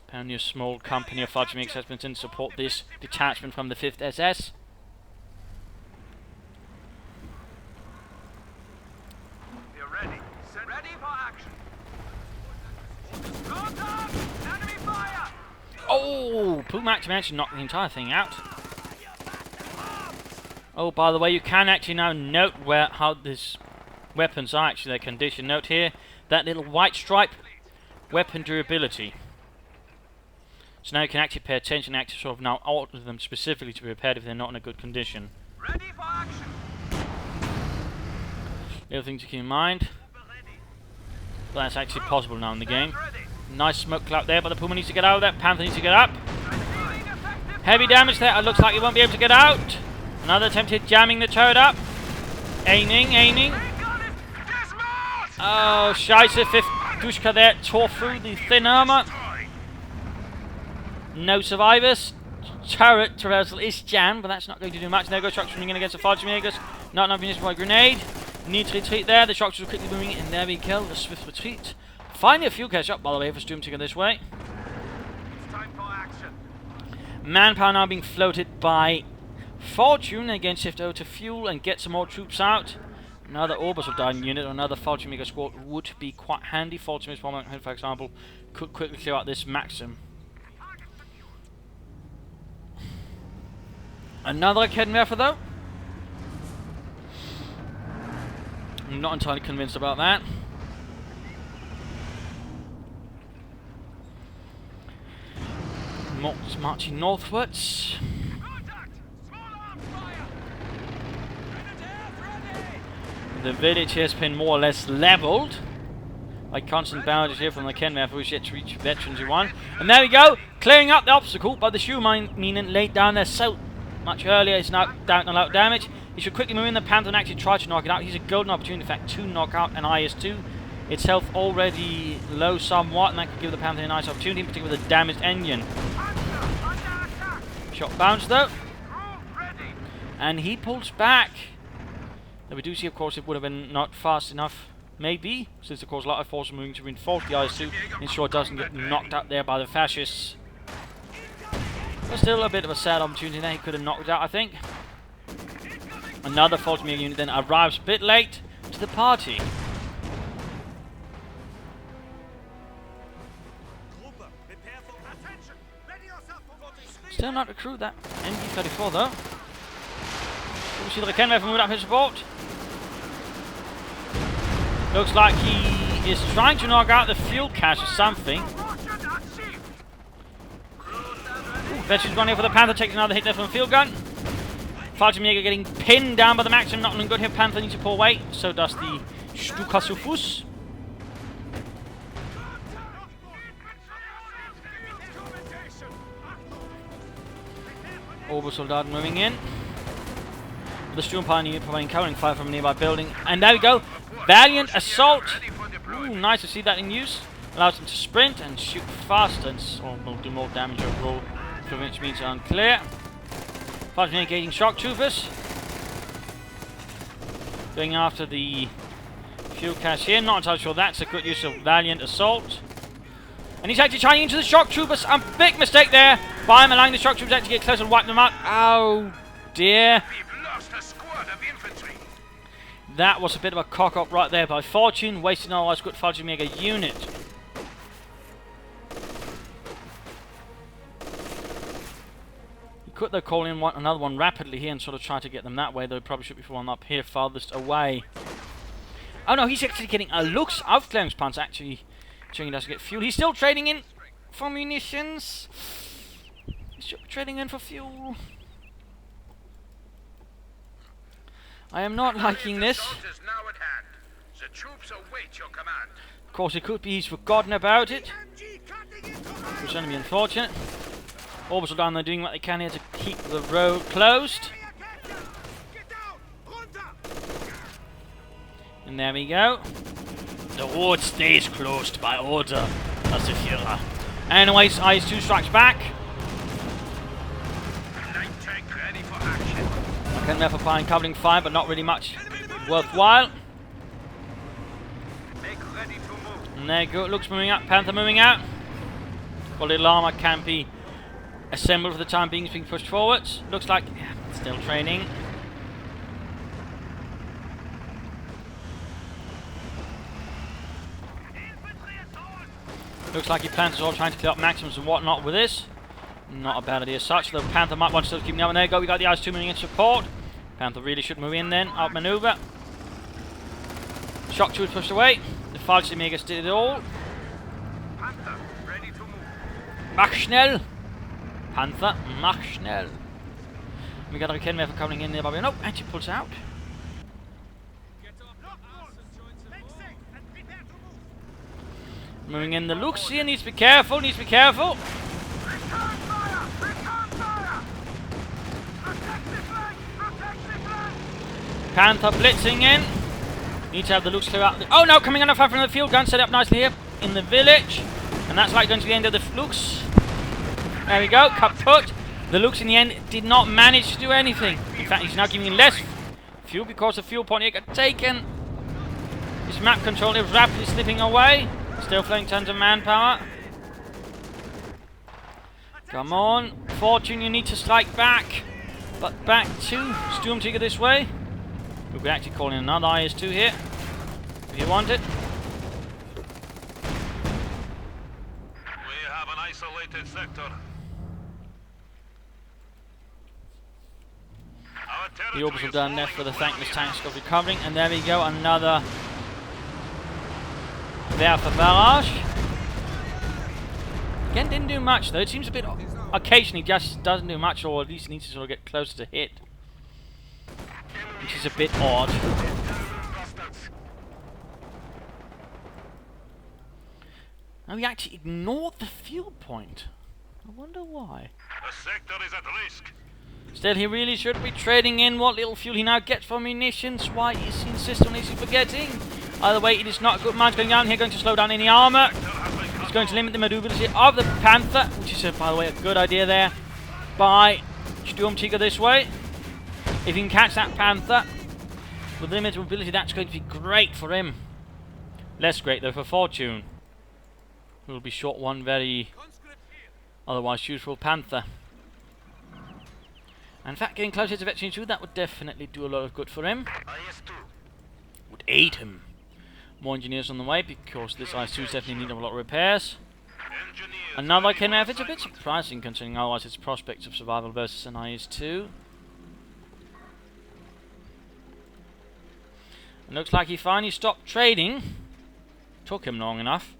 Apparently a small company of Fajimegas has been sent to support this detachment from the 5th SS. You're ready. Ready for action. Contact! Enemy fire! Oh! Puma actually managed to knock the entire thing out. Oh, by the way, you can actually now note how these weapons are actually their condition. Note here that little white stripe, weapon durability. So now you can actually pay attention and actually sort of now alter them specifically to be repaired if they're not in a good condition. Ready for action. The other thing to keep in mind, well, that's actually possible now in the game. Nice smoke cloud there, but the Puma needs to get out of that. Panther needs to get up. Heavy damage there. It looks like he won't be able to get out. Another attempt here, jamming the turret up. Aiming, aiming. Oh, Scheisse, 5th Dushka there, tore through the thin armor. No survivors. Turret traversal is jammed, but that's not going to do much. There goes Shock running in against the Fajimegas. Not enough munitions for a grenade. Need to retreat there. The Shocks are quickly moving in, and there we go. The swift retreat. Finally a fuel catch up, by the way, for Sturmtiger this way. It's time for action. Manpower now being floated by Fortune. Again, shift over to fuel and get some more troops out. Another orbital dying unit or another Fajimega squad would be quite handy. Fortune's one, for example, could quickly clear out this Maxim. Another Kednwerfer though. I'm not entirely convinced about that. Marching northwards. The village has been more or less leveled by constant barrages here from the Kenmare, who's yet to reach Veterans who won. And there we go, clearing up the obstacle, but the shoe mine laid down there so much earlier is now down a lot of damage. He should quickly move in the Panther and actually try to knock it out. He's a golden opportunity, in fact, to knock out an IS-2. its health already low somewhat, and that could give the Panther a nice opportunity, in particular with a damaged engine. Shot bounced though, and he pulls back. Now we do see, of course, it would have been not fast enough, maybe, since of course a lot of forces are moving to reinforce the IS-2, ensure it doesn't get knocked out there by the fascists. But still a bit of a sad opportunity there. He could have knocked out, I think. Another Volkswagen unit then arrives a bit late to the party. Still not recruit that MG-34 though. We see the Raketenwerfer moving up his support. Looks like he is trying to knock out the fuel cache or something. Veterans running for the Panther, takes another hit there from the field gun. Fallschirmjäger getting pinned down by the Maxim, not looking good here. Panther needs to pull away, so does the Stuka-Fuß. Obersoldaten moving in. The Sturmpioneer unit providing covering fire from a nearby building. And there we go. Valiant assault. Ooh, nice to see that in use. Allows them to sprint and shoot faster and will do more damage overall. Which means unclear. Fallschirmjäger engaging shock troopers. Going after the fuel cache here. Not entirely sure that's a good use of Valiant assault. And he's actually trying into the shock troopers. A big mistake there by him, allowing the shock troopers actually get close and wipe them out. Oh dear. We've lost a squad of infantry. That was a bit of a cock up right there by Fortune, wasting an otherwise good Fallschirmjäger unit. He could though call in another one rapidly here and sort of try to get them that way, though probably should be for one up here farthest away. Oh no, he's actually getting a Lux-Aufklärungspanzer actually. He doesn't get fuel. He's still trading in for munitions. He's trading in for fuel. I am not liking this. The troops await your command. Of course, it could be he's forgotten about it, which is going to be unfortunate. Orbitals down there doing what they can here to keep the road closed. And there we go. The road stays closed by order of the Führer. Anyways, IS-2 strikes back. Light tank ready for action. Okay, they're applying covering fire, but not really much worthwhile. Make ready to move. And there you go. Looks moving up. Panther moving out. Got a little armor can't be assembled for the time being. It's being pushed forwards. Looks like still training. Looks like he plans on trying to clear up Maxims and whatnot with this. Not a bad idea as such, though Panther might want to still keep up. And there you go, we got the IS-2 moving in support. Panther really should move in then, outmaneuver. Shock troopers pushed away. The Fallschirmjägers did it all. Panther ready to move. Mach schnell! Panther, mach schnell. We got a Raketenwerfer coming in there, but nope, actually pulls out. Moving in the Lux here, needs to be careful, needs to be careful. Return fire! Return fire! Protect the flank! Protect the flank! Panther blitzing in. Need to have the Lux clear out. Oh no, coming under fire from the field gun, set up nicely here in the village. And that's like going to the end of the Lux. There we go, kaput. The Lux in the end did not manage to do anything. In fact, he's now giving less fuel because the fuel point here got taken. His map control is rapidly slipping away. Still flowing tons of manpower. Come on. Fortune, you need to strike back. But back to Sturmtiger this way. We could actually call in another IS-2 here, if you want it. We have an isolated sector. The orbital down left for the thankless tanks got recovering. And there we go, another Werfer barrage. Again, didn't do much though. It seems a bit occasionally just doesn't do much, or at least needs to sort of get closer to hit, which is a bit odd. Now he actually ignored the fuel point. I wonder why. The sector is at risk. Still, he really should be trading in what little fuel he now gets for munitions. Why is he insisting on forgetting? Either way, it is not a good man going down here, going to slow down any armour. It's going to limit the maneuverability of the Panther, which is, by the way, a good idea there by Sturmtiger this way. If he can catch that Panther with limited mobility, that's going to be great for him. Less great, though, for Fortune. Who will be short one very otherwise useful Panther. And in fact, getting closer to Veteran 2, that would definitely do a lot of good for him. Would aid him. More engineers on the way, because this IS-2 is definitely in need of a lot of repairs. Another KNF, it's a bit surprising considering otherwise its prospects of survival versus an IS-2. It looks like he finally stopped trading. Took him long enough.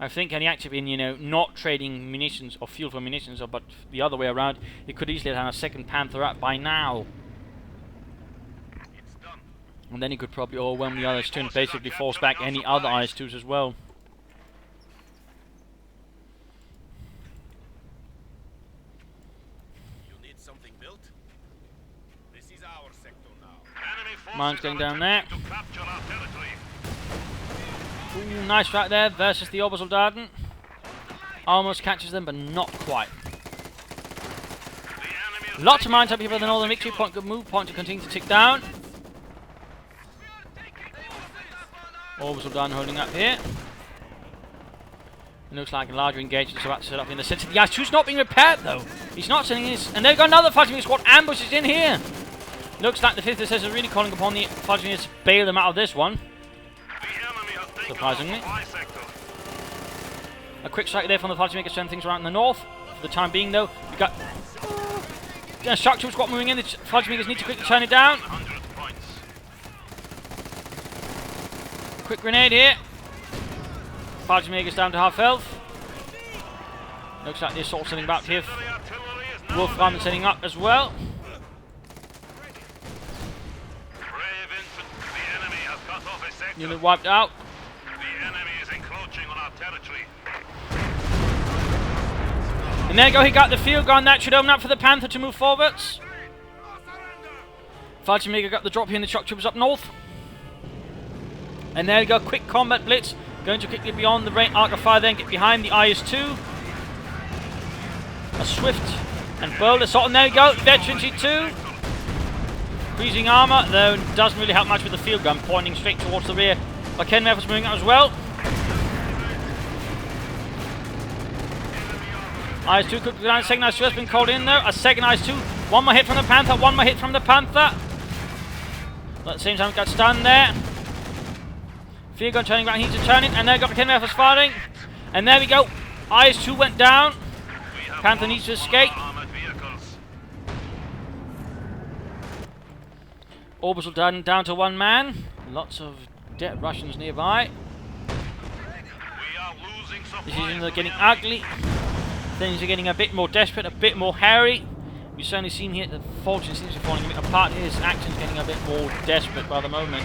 I think had he actually been, you know, not trading munitions or fuel for munitions, but the other way around, he could easily have had a second Panther up by now. And then he could probably overwhelm the IS-2 and basically force back any other IS-2s as well. You need something built? This is our sector now. Mine's going down there. Ooh, nice right there versus the Obersoldaten. Almost catches them, but not quite. Lots of mines up here by the northern victory point. Good move. Point to continue to tick down. Obersoldaten holding up here. It looks like a larger engagement is about to set up in the centre. The IS-2's not being repaired though. He's not sending his. And they've got another fighting squad ambushes in here. Looks like the 5th SS is really calling upon the fighting units to bail them out of this one. Surprisingly. A quick strike there from the fighting makers, turn things around in the north. For the time being though, we've got shock troops squad moving in. The fighting makers need to quickly turn it down. Quick grenade here. Fighting makers down to half health. Looks like the assault sending back here. Wolfram setting up as well. Unit wiped out. The enemy is encroaching on our territory. And there you go, he got the field gun. That should open up for the Panther to move forwards. Fighting Maker got the drop here in the shock troopers up north. And there you go, quick combat blitz. Going to quickly beyond the arc of fire, then get behind the IS-2. A swift and bold assault. And there you go, Veteran G2. Freezing armour, though doesn't really help much with the field gun, pointing straight towards the rear. But Ken Mevers moving out as well. IS-2 could be down. Second IS-2 has been called in though. A second IS-2. One more hit from the Panther. One more hit from the Panther. But at the same time, it got stunned there. Field gun turning around. He's turning, and there got Ken Mevers firing. And there we go. IS-2 went down. Panther needs to escape. Obersoldaten down to one man. Lots of dead Russians nearby. This is getting ugly. Things are getting a bit more desperate, a bit more hairy. We've certainly seen here that Fortune seems to be falling a bit apart. His action's getting a bit more desperate by the moment.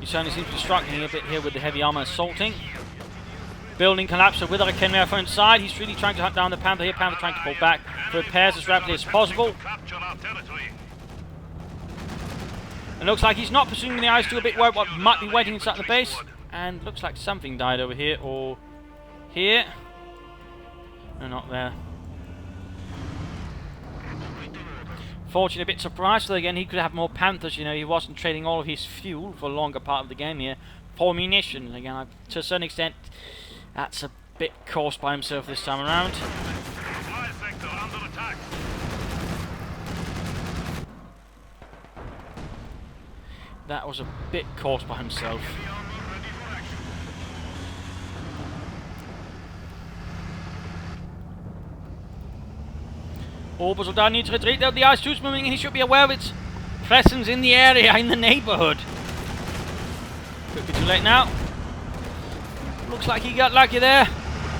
He certainly seems to be struggling a bit here with the heavy armour assaulting. Building collapse, so with our Kenmare for inside, he's really trying to hunt down the Panther here. Panther trying to pull back for repairs as rapidly as possible. It looks like he's not pursuing the IS-2, a bit worried what might be waiting inside the base. And looks like something died over here, or here. No, not there. Fortunately, a bit surprised, so again, he could have more Panthers, you know, he wasn't trading all of his fuel for a longer part of the game here for munitions. Again, to a certain extent, that's a bit caused by himself this time around. That was a bit caused by himself. Obersoldaten needs to retreat. The IS-2's moving, and he should be aware of its presence in the area, in the neighbourhood. Could be too late now. Looks like he got lucky there.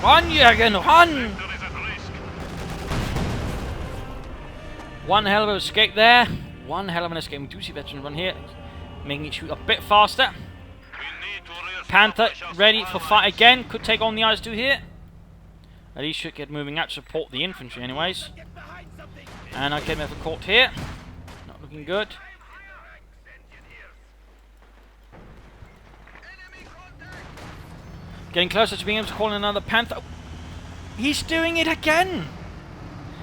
Run, Jürgen, run! One hell of an escape there. One hell of an escape. We do see veteran run here, making it shoot a bit faster. Panther ready for fight again. Could take on the IS-2 here. At least should get moving out to support the infantry anyways. And I came over caught here. Not looking good. Getting closer to being able to call in another Panther. He's doing it again!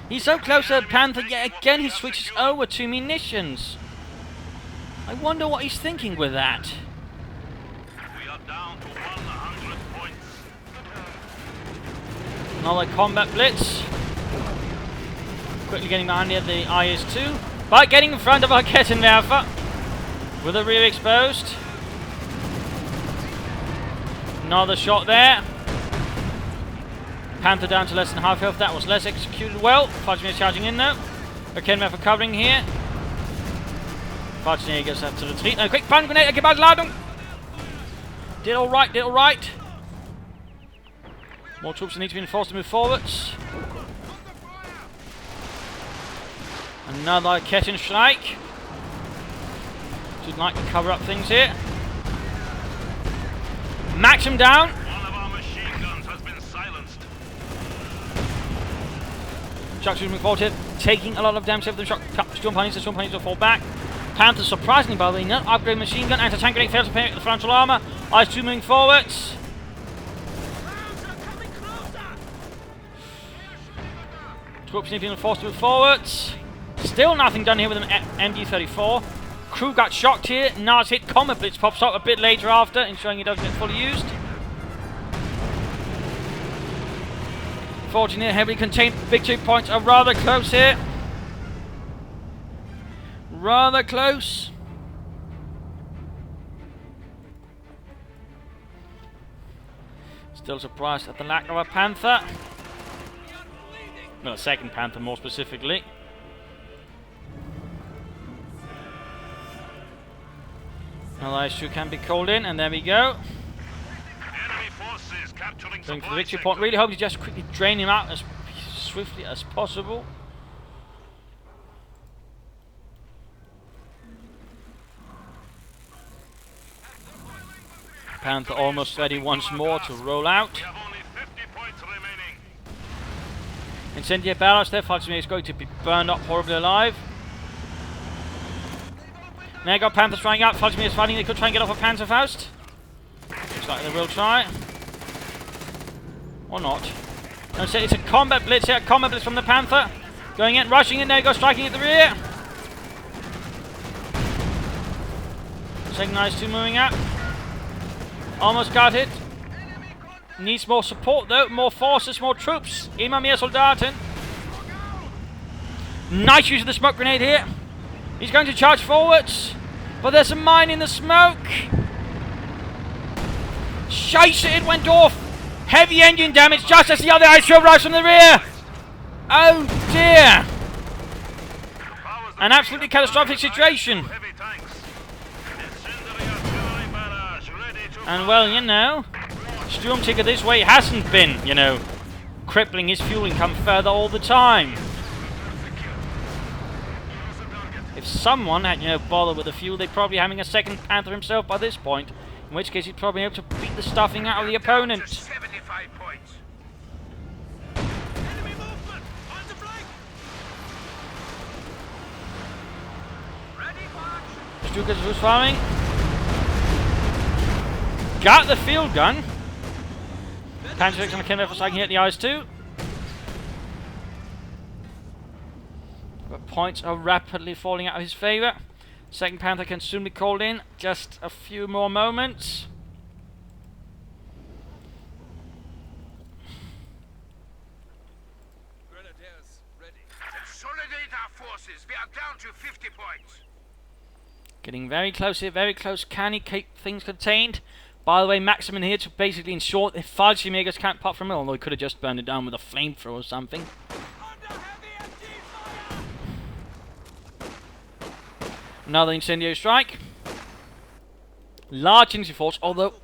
He's so close to the Panther, yet again he switches over to munitions. I wonder what he's thinking with that. We are down to 100 points. Another combat blitz. Quickly getting behind here, the IS-2. By getting in front of our Kettenwerfer. With the rear exposed. Another shot there. Panther down to less than half health. That was less executed well. Fudgmere charging in now. Kettenwerfer covering here. Fudgmere gets up to retreat. No, quick fun grenade. Ladung. Did alright, did alright. More troops need to be enforced to move forwards. Another Kettenstrike. Should like to cover up things here. Maxim down. One of our machine guns has been silenced. Sharks moving forward here, taking a lot of damage. The Storm Ponies, the Storm Ponies will fall back. Panther, surprisingly, by the way, not upgrade machine gun. Anti-tank grenade fails to penetrate the frontal armor. IS-2 moving forwards. Troops need to be forced to move forwards. Still nothing done here with an MD-34. Crew got shocked here. Nice hit. Comet Blitz pops up a bit later after, ensuring he doesn't get fully used. Fortunately, heavily contained victory points are rather close here. Rather close. Still surprised at the lack of a Panther. Well, a second Panther more specifically. Another IS-2 can be called in, and there we go. Enemy forces capturing Going for the supply victory sector. point. Really hope you just quickly drain him out as swiftly as possible. Panther almost ready once more to roll out. We have only 50 points remaining. Incendiary barrage there. Fudgmere is going to be burned up horribly alive. Now got Panther trying out. Fudgmere is fighting. They could try and get off a Panzerfaust. Looks like they will try. Or not. No, it's a combat blitz here. Combat blitz from the Panther. Going in, rushing in. There you go, striking at the rear. Second IS-2 moving up. Almost got it. Needs more support though. More forces, more troops. Immer mehr Soldaten. Nice use of the smoke grenade here. He's going to charge forwards. But there's a mine in the smoke. Scheiße, it went off. Heavy engine damage just as the other IS-2 arrives from the rear. Oh dear. An absolutely catastrophic situation. Heavy tanks. Incendiary artillery barrage ready to And well, you know, Sturmtiger Thisway hasn't been, you know, crippling his fuel income further all the time. If someone had, you know, bothered with the fuel, they'd probably be having a second Panther himself by this point. In which case, he'd probably be able to beat the stuffing out of the opponent. 75 points. enemy movement on the flank. Ready for action. Stukas who's firing. Got the field gun. Panzer on the Kenner for striking here at the IS-2. But points are rapidly falling out of his favour. Second Panther can soon be called in. Just a few more moments. Grenadiers ready. Consolidate our forces. We are down to 50 points. Getting very close here, very close. Can he keep things contained? By the way, Maxim in here to basically ensure that if Fudgmere can't pop from it, although he could have just burned it down with a flamethrower or something. Another incendiary strike. Large incendiary force, although,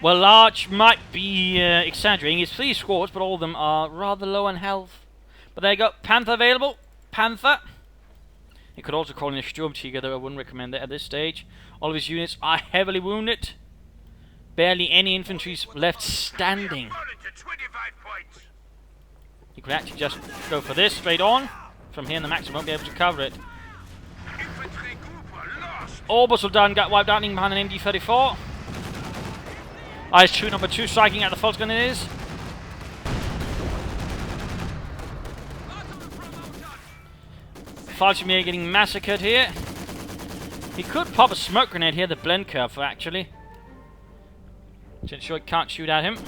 well, large might be exaggerating. It's 3 squads, but all of them are rather low on health. But there you go, Panther available. Panther. He could also call in a Sturmtiger, though I wouldn't recommend it at this stage. All of his units are heavily wounded. Barely any infantry left standing. He could actually just go for this straight on. From here, and the Maxim won't be able to cover it. orbital done, got wiped out behind an MD-34. IS-2 number 2 striking at the false gun it is. Falchimir getting massacred here. He could pop a smoke grenade here, the blend curve for actually. To ensure it can't shoot at him.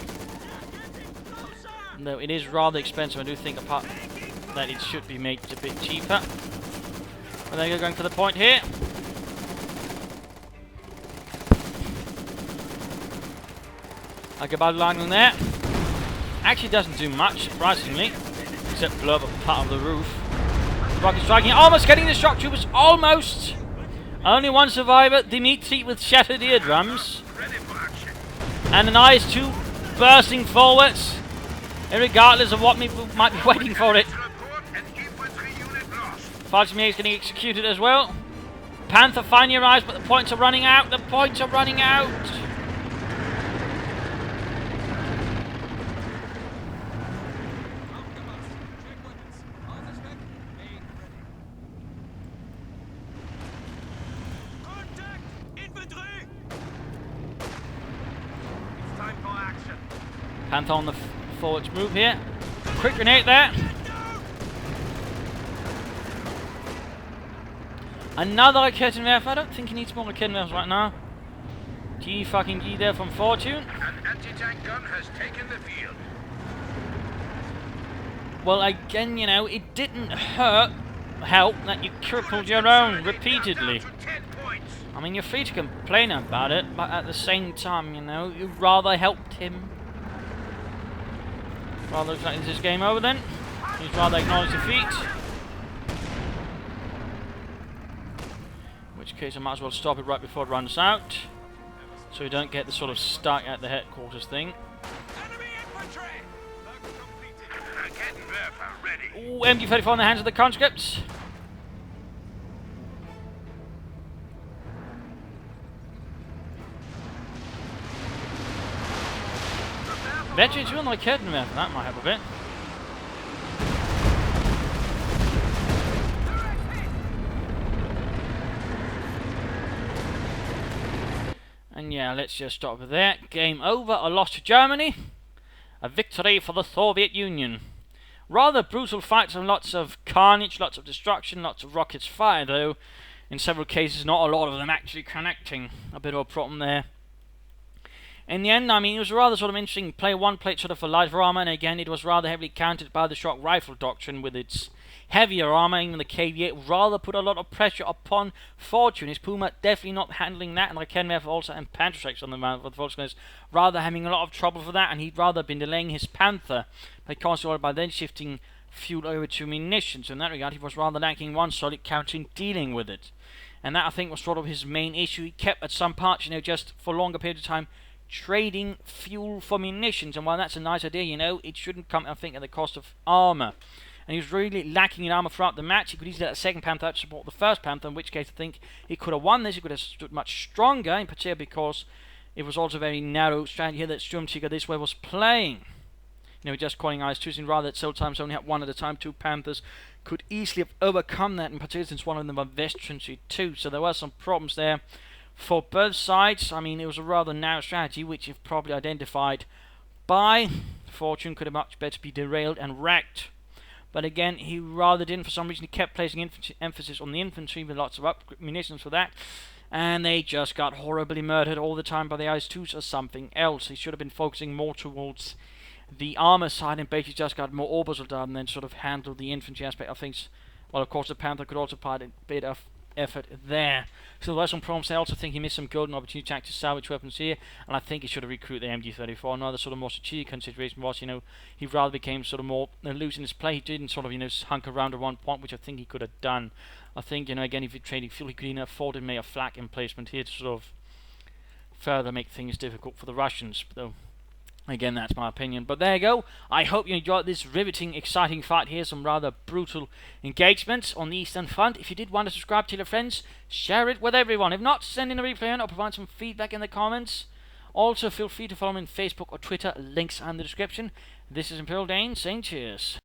Though it is rather expensive, I do think apart that it should be made a bit cheaper. But there you go, going for the point here. Like a bad line on there. Actually doesn't do much, surprisingly. Except blow up a part of the roof. Rocket striking, almost getting the shock troopers, almost! Only one survivor, Dimitri with shattered eardrums. And an IS-2 bursting forwards. Irregardless of what people might be waiting for it. Falchimir is getting executed as well. Panther finally arrives, but the points are running out. The points are running out. Contact! Infantry! It's time for action. Panther on the forwards move here. Quick grenade there. Another Raketenwerfer. I don't think he needs more Raketenwerfers right now. G there from Fortune. An anti-tank gun has taken the field. Well, again, you know, it didn't help that you crippled your own repeatedly. I mean, you're free to complain about it, but at the same time, you know, you rather helped him. Rather looks like this is game over then. He's rather acknowledged defeat. In which case I might as well stop it right before it runs out. So we don't get the sort of stuck at the headquarters thing. Enemy infantry! Work completed. Raketenwerfer ready. Ooh, MD-34 in the hands of the conscripts. Veteran 2 on the Raketenwerfer, that might help a bit. And yeah, let's just stop there. Game over. A loss to Germany. A victory for the Soviet Union. Rather brutal fights and lots of carnage, lots of destruction, lots of rockets fired though. In several cases, not a lot of them actually connecting. A bit of a problem there. In the end, I mean, it was rather sort of interesting. Play one played sort of for lighter armor, and again, it was rather heavily countered by the shock rifle doctrine with its heavier armor. Even the KV-8 rather put a lot of pressure upon Fortune. His Puma definitely not handling that, and the Raketenwerfer also and Panther strikes on the mount for the Fortune is rather having a lot of trouble for that, and he'd rather been delaying his Panther by then shifting fuel over to munitions. So in that regard, he was rather lacking one solid counter in dealing with it, and that I think was sort of his main issue. He kept at some parts, you know, just for a longer period of time trading fuel for munitions, and while that's a nice idea, you know, it shouldn't come, I think, at the cost of armor. And he was really lacking in armor throughout the match. He could easily let the second Panther out to support the first Panther, in which case I think he could have won this. He could have stood much stronger, in particular because it was also a very narrow strategy here that Sturmtiger Thisway was playing. You know, just calling IS-2s in rather that sometimes only had one at a time. Two Panthers could easily have overcome that, in particular since one of them were veterans too. So there were some problems there for both sides. I mean, it was a rather narrow strategy, which you've probably identified by Fortune could have much better be derailed and wrecked. But again, he rather didn't. For some reason, he kept placing emphasis on the infantry with lots of munitions for that. And they just got horribly murdered all the time by the IS-2s or something else. He should have been focusing more towards the armor side and basically just got more orbital done and then sort of handled the infantry aspect of things. Well, of course, the Panther could also provide a bit of effort there. So there were some problems. I also think he missed some golden opportunity to salvage weapons here, and I think he should have recruited the MG-34. Another sort of more strategic consideration was, you know, he rather became sort of more loose in his play. He didn't sort of, you know, hunker around at one point, which I think he could have done. I think, you know, again, if you're trading fuel, he could have afforded maybe a flak emplacement here to sort of further make things difficult for the Russians, though. Again, that's my opinion. But there you go. I hope you enjoyed this riveting, exciting fight here. Some rather brutal engagements on the Eastern Front. If you did want to subscribe, tell your friends, share it with everyone. If not, send in a replay or provide some feedback in the comments. Also, feel free to follow me on Facebook or Twitter. Links are in the description. This is Imperial Dane saying cheers.